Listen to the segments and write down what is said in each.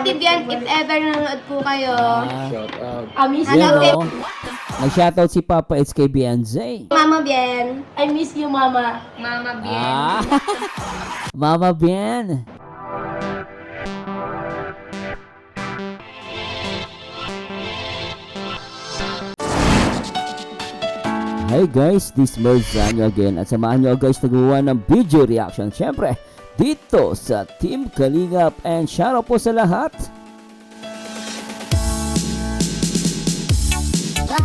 Ate Bian, if ever nanonood po kayo. Shout out. I miss Yan you. o. Nag-shoutout si Papa Eds kay Bianze. Mama Bian. I miss you, Mama. Mama Ah. Mama Bian. Hi guys, this is Merzanyo again at samahan nyo guys nagawa ng video reaction syempre dito sa Team Kalingap and shoutout po sa lahat.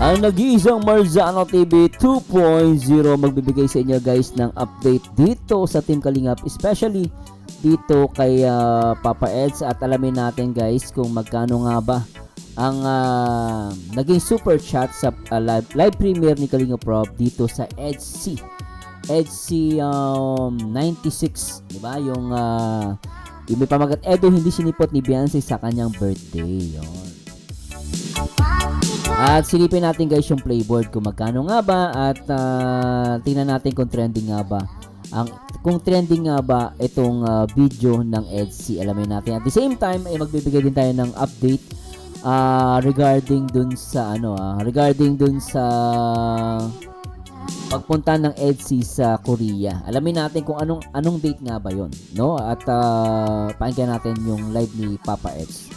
Ang nag-iisang Marzano TV 2.0 magbibigay sa inyo guys ng update dito sa Team Kalingap, especially dito kay Papa Eds, at alamin natin guys kung magkano nga ba ang naging super chat sa live premiere ni Kalingap Rob dito sa EDC 96, di ba? Yung may pamagat Edo hindi sinipot ni Beyonce sa kanyang birthday, yon. At silipin natin guys yung playboard kung magkano nga ba, at tingnan natin kung trending nga ba itong video ng EDC. Alamin natin. At the same time ay magbibigay din tayo ng update regarding dun sa pagpunta ng EDC sa Korea. Alamin natin kung anong date nga ba yon, no? At pakinggan natin yung live ni Papa Eds.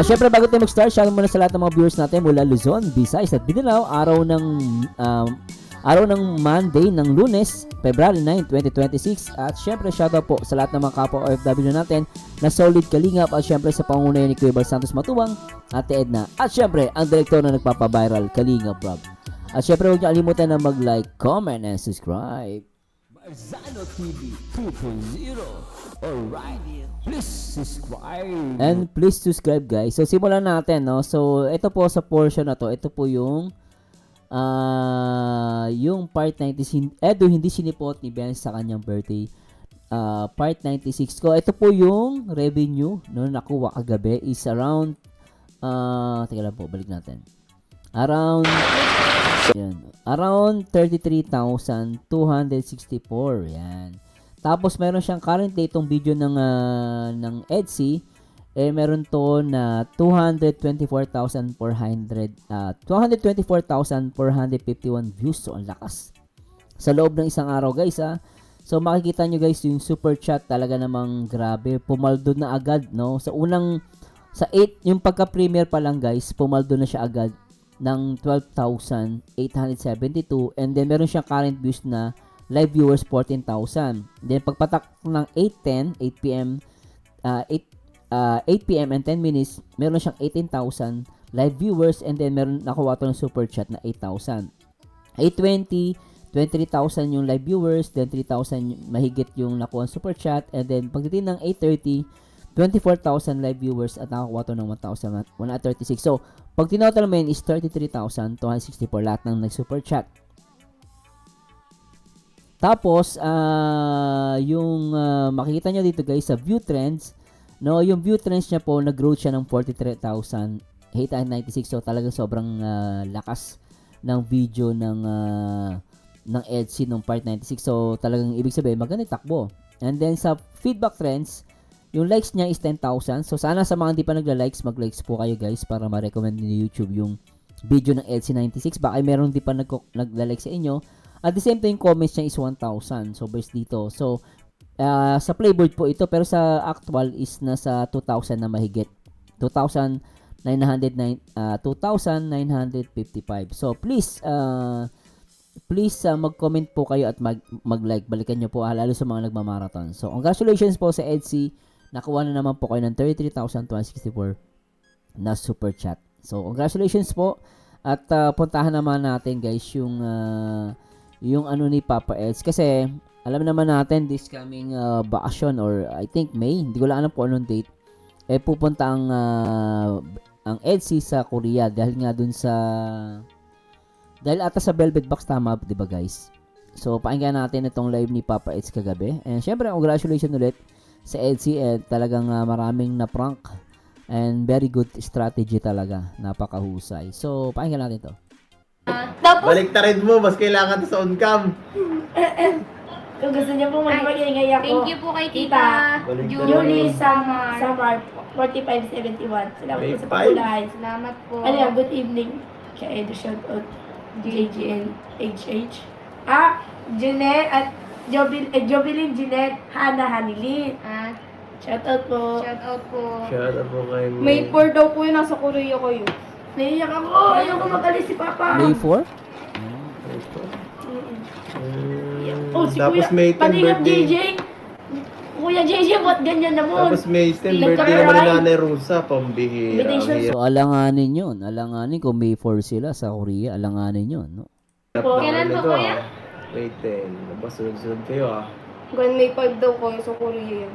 Syempre bago tayo mag-start, shoutout muna sa lahat ng mga viewers natin mula Luzon, Visayas at Mindanao. Araw ng Monday ng Lunes, February 9, 2026. At syempre shoutout po sa lahat ng mga kapwa OFW natin na solid Kalingap, at syempre sa pangunayan ni Kuya Bal Santos Matubang, Ate Edna, at syempre ang direktor na nagpapaviral, Kalingap Rob. At syempre huwag niyo kalimutan na mag-like, comment, and subscribe. Marzano TV 2.0. Alright, please subscribe. And please subscribe guys. So simulan natin, no? So ito po sa portion na to, ito po yung part 96, Edo hindi sinipot ni Ben sa kanyang birthday. Part 96 ko. Ito po yung revenue no nakuha kagabi is around teka lang po, balik natin. Around 33,264. Yan. Tapos meron siyang currently itong video ng EDC, meron to na 224,451 views. So ang lakas sa loob ng isang araw guys, So makikita nyo guys yung super chat talaga namang grabe, pumaldo na agad, no? Sa 8 yung pagka-premiere pa lang guys, pumaldo na siya agad ng 12,872, and then meron siyang current views na live viewers 14,000. Then pagpatak ng 8 p.m. and 10 minutes, meron siyang 18,000 live viewers, and then meron nakuha to ng super chat na 8,000. 8:20, 23,000 yung live viewers, then 3,000 mahigit yung nakuha ng super chat, and then pagdating ng 8:30, 24,000 live viewers at nakakuha to ng 1,136. So, pag tinotal mo yun is 33,264 lahat ng nag-super chat. Tapos, yung makikita nyo dito guys sa view trends, no, yung view trends niya po, nag-grow siya ng 43,896. So, talagang sobrang lakas ng video ng EDC nung part 96. So, talagang ibig sabihin, maganda takbo. And then, sa feedback trends, yung likes niya is 10,000. So, sana sa mga hindi pa nagla-likes, mag-likes po kayo guys para ma-recommend ni YouTube yung video ng EDC 96. Baka meron di pa nagla-like sa inyo. At the same time, comments niya is 1,000. So, based dito. So, sa playboard po ito. Pero sa actual is nasa 2,000 na mahigit. 2,955. So, please mag-comment po kayo at mag-like. Balikan nyo po lalo sa mga nagmamarathon. So, congratulations po sa EDC. Nakuha na naman po kayo ng 33,264 na super chat. So, congratulations po. At puntahan naman natin guys yung ano ni Papa Eds, kasi alam naman natin this coming vacation, or I think May, hindi ko lang alam kung anong date, pupunta ang EDC sa Korea dahil ata sa Velvet Box, tama, di ba guys? So pakinggan natin itong live ni Papa Eds kagabi, and syempre congratulations ulit sa EDC, talagang maraming na prank and very good strategy talaga, napakahusay. So pakinggan natin to. Tapos, Balik ta rin mo, mas kailangan to sa on-cam. Kung gusto niyo po magpagingay ako. Thank you po kay Tita Balik na Julie naman. Samar, 4571. Salamat po sa 45? pagkulahan. Salamat po. Ano yan, good evening. Kaya Edo shoutout. JGN, HH. Jeanette at Jobilin Jeanette, Hana Hanilin. At Shoutout po. shout out po. Shout out po kay May 4 daw po yun, nasa Korea kayo. Naiyak ako. Ayoko mag-alis si Papa. May 4? Ito. Oh, si Tapos Kuya. May 10 Paningap birthday. JJ. Kuya JJ, ba't ganyan na mo? Tapos May 10 birthday naman ni Nanay Rusa. Pambihira. Invitation. Ang hirap So, alanganin yun. Alanganin kung May 4 sila sa Korea. Alanganin yun, no? ng Kailan ano po, to, Kuya? May 10. Nabas sunod-sunod kayo Gwen, May 5 daw kayo sa Korea yan.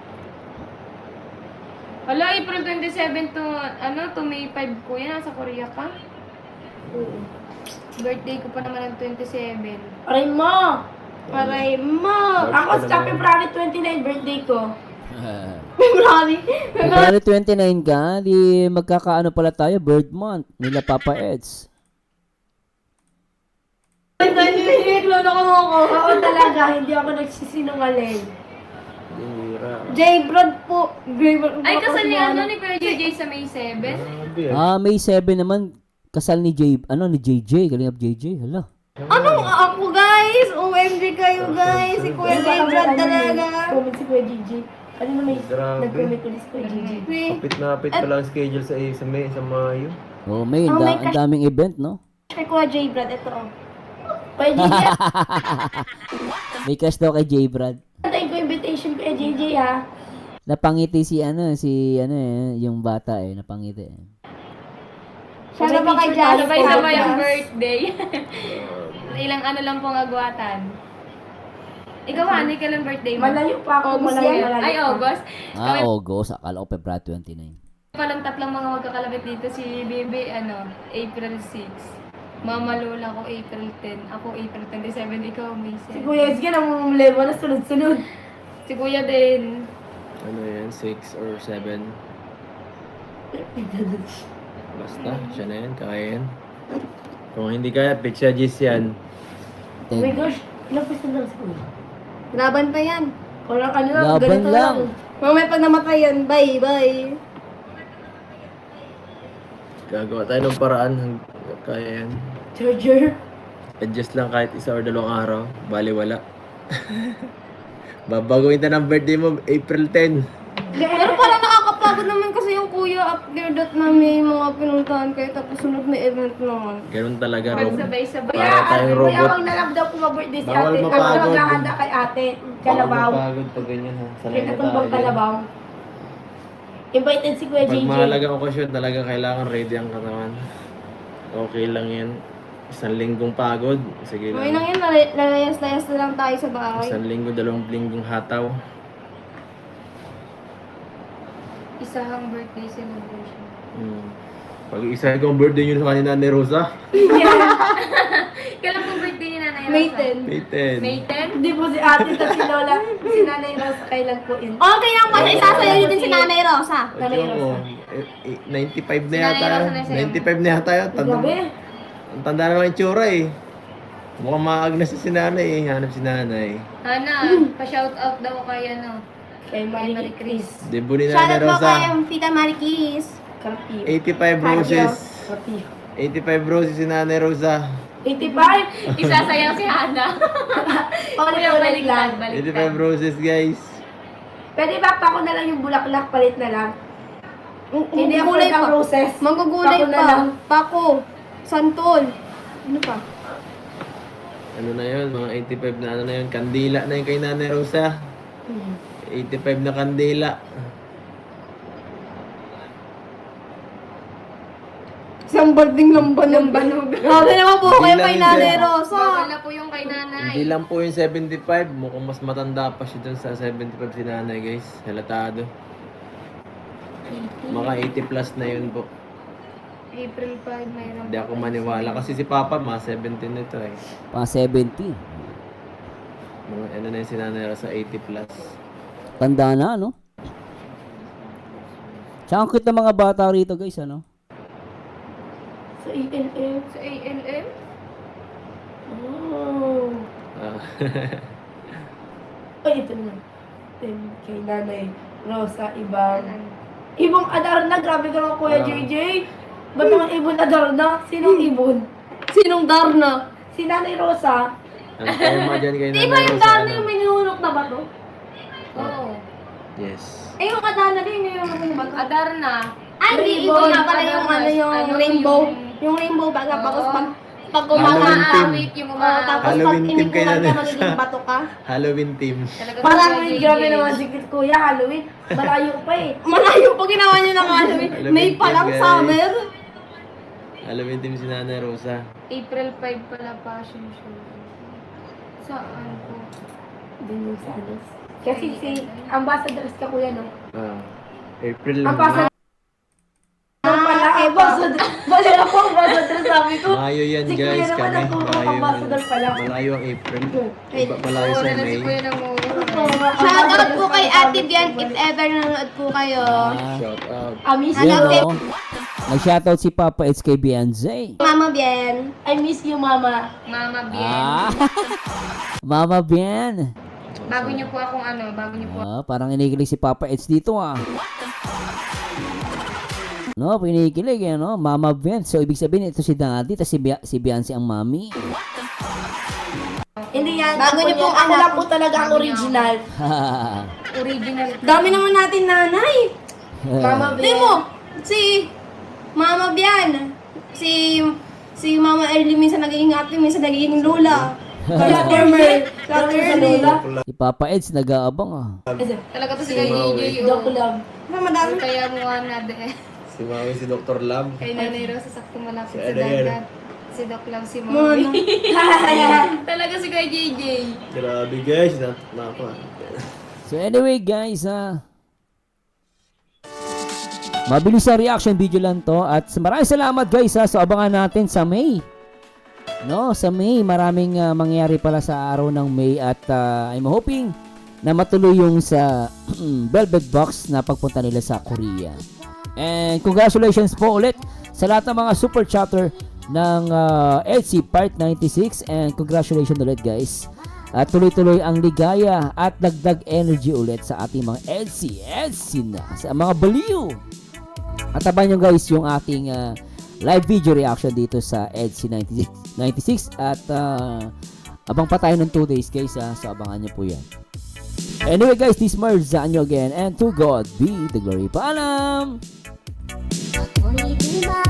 Hala, April 27 to, to May 5 ko yan. Nasa Korea ka? Birthday ko pa naman ang 27. Aray mo! Aray mo! Ako sa February 29 birthday ko. February! February 29 ka, di magkakaano pala tayo, birth month, nila Papa Eds. Lolo ko mo ako. Oo talaga, hindi ako nagsisinungaling. Bihira. J-Brad po. J-Brad. Ay, kasal ni ni Kuya JJ sa May 7? Grabe May 7 naman, kasal ni ni JJ, Kalingap JJ, hala. Anong ako guys? OMG kayo guys. Si Kuya J-Brad talaga. Comment si Kuya JJ. Kanina may Grabe. nag-comment ulit si Kuya JJ. Kapit na kapit pa lang schedule sa May, sa Mayo. Oh, may, ang daming event, no? Kay Kuya J-Brad, ito oh. Kuya JJ, May cash daw kay J. Brad. antayin ko invitation Kuya JJ ha. Napangiti yung bata napangiti. Sana ba kay Jazz? Sabay-sabay ang birthday. Ilang lang pong agwatan. Ikaw, Hani, kailan birthday mo? Malayo pa ako, malayo pa. Ay, August. August, akala ko February 29. Palang tatlong mga magkakalapit dito. Si Bebe, April 6. Mama Lola ko, April 10. Ako, April 27. Ikaw, May Si 7. Kuya Ezgi, namumulay mo na sunod-sunod. Si Kuya din. Ano yan? 6 or 7? Basta, siya na yan. Kaya yan. Kung hindi kaya, Pizza Gis yan. Oh my gosh, ilang pwesto lang si Kuya? Laban pa yan. Parang ano lang, Laban ganito lang. Mamaya pag namatay yan, bye, bye. Gagawa tayo ng paraan. Kaya yan. Charger. Adjust lang kahit isa or 2 araw. Bali wala. Babaguhin na ng birthday mo, April 10. Pero parang nakakapagod naman kasi yung kuya after that na may mga pinuntahan kayo tapos sunod na event naman. Ganun talaga, Pag Rob. sabay-sabay. Para tayong Kuya, robot. wag na lang daw po mag-birthday si Bawal ate. Ako mapagod. maghahanda kay ate. Kalabaw. Pagod pag ganyan ha. Sanay Kaya na natumbang tayo. kalabaw. Invited si Kuya Pag JJ. mahalagang okasyon, talaga kailangan ready ang katawan. Okay lang yan. 1 linggong pagod. Sige Okay lang lang. yan, lalayas-layas na lang tayo sa bahay. 1 linggo, 2 linggong hataw. Isahang birthday celebration. Pag isa ko ang birthday nyo sa kanina ni Rosa, Kailan pong birthday ni Nanay Rosa? May 10. May 10. May 10? Hindi po si ate at si Lola. Si Nanay Rosa kailan po in. Okay lang pala, isasayaw nyo din si Nanay Rosa. Nanay Ayun Rosa. mo, 95 na Si yata. Nanay Rosa na sa'yo. 95 na yata yun. Grabe. Ang tanda na lang yung tsura eh. Mukhang maag na si nanay eh. Hanap si nanay. Hana, pa-shoutout daw kay Kay Marie Chris. Debo ni Shoutout Nanay po Rosa. kay Tita Marikis. Karpi. 85 roses. Karpi. 85 roses si Nanay Rosa. 85. Isasayaw si Hana. Ulit lang. 85 roses guys. Pwede ba pa ko na lang yung bulaklak, palit na lang? Hindi ako Gulay ng pa. roses. Manggugulay Pako na pa. lang. Pako. Santol. Ano pa? Ano na yun? Mga 85 na ano na yun. Kandila na yun kay Nanay Rosa. 85 na kandila. Isang barding lambanog. Grabe naman po kayo Hindi kay lang Nanay yun. Rosa. Bawal na po yung kay Nanay. Hindi lang po yung 75. Mukhang mas matanda pa siya dun sa 75 si nanay guys. Halatado. Mga 80 plus na yun po. April 5, mayroon. Hindi ako maniwala. Kasi si Papa, mga 17 nito eh. Pang 70. Mga ano na yung si nanay sa 80 plus. Tanda na, no? Tsaka ang cute ng mga bata rito, guys, ano? Sa ALM. Sa ALM? Oh. Ah. Ay, ito na. Kay Nanay Rosa, Ibong Adarna, grabe ka naman Kuya JJ. Ba't naman Ibon Adarna? Sinong Ibon? Sinong Darna? Si Nanay Rosa. Ang tema dyan kay Di Nanay ba yung Rosa, Darna ano? yung may nilunok na bato? Oo. Yes. Eh, yung Adarna din yung nilunok na bato. Adarna. Ay, di Rainbow. ito nga pala yung ano, yung rainbow. Yung rainbow baga, tapos pag Halloween kumama. team. Awit yung Oh, mga... tapos pag Halloween team kay inikulan ka, Nanay magiging Rosa. bato ka. Halloween team. Talaga Parang Kuya JJ. grabe naman si Kuya Halloween. Malayo pa eh. Malayo po ginawa niyo ng Halloween. May pa lang guys. summer. Halloween team si Nanay Rosa. April 5 pala fashion show. Saan po? Dun yung sa ano. Kasi si Ambassadors ka Kuya, no? April. Ambassador pala. Ambassador. Bali ako, Ambassador sabi ko. Mayo yan Si Kuya guys naman kami. ang Malayo, ambassador pala. malayo ang April. Malayo Oo, sa na si May. Kuya na mo. Shoutout po kay Ate Bian if ever nanonood po kayo. Shout out. I miss Yan you. o. Nag-shoutout si Papa Eds kay Beyonce. Mama Bian. I miss you, Mama. Mama Bien. Ah. Mama Bien. Bago niyo po akong bago niyo po Parang inikilig si Papa Eds dito ah. No, pinikilig eh, no? Mama Bien. So, ibig sabihin, ito si Daddy, tapos si Beyonce ang mami. Hindi yan. Bago niyo pong ako anak. lang po talaga ang original. original. Dami naman natin nanay. Mama Di Bian. mo, si Mama Bian, si Mama Erly minsan nagiging ate, minsan nagiging lola. Kaya Ermer, Sa Erly. Lola. Si Papa Eds nag-aabang ah. Talaga to si Kuya JJ. Doc Love. Madami. Kaya mo na de. Si Mami, si Dr. Love. Kay Nanay Rosa sakto malapit Si sa Adair. dagat. Si Doc lang si Mama. Mami. Talaga si Kuya JJ. Grabe guys. Nako. So anyway guys, mabilis sa reaction video lang to at maraming salamat guys sa abangan natin sa May. No, sa May maraming mangyayari pala sa araw ng May at I'm hoping na matuloy yung sa Velvet Box na pagpunta nila sa Korea. And congratulations po ulit sa lahat ng mga super chatter ng EDSI Part 96 and congratulations ulit guys. At tuloy-tuloy ang ligaya at dagdag energy ulit sa ating mga EDSI na sa mga baliw. At abangan nyo guys yung ating live video reaction dito sa EDSI 96 at abang pa tayo ng 2 days guys so abangan nyo po yan. Anyway guys, this is Marzanyo again and to God be the glory. Paalam! Only di ba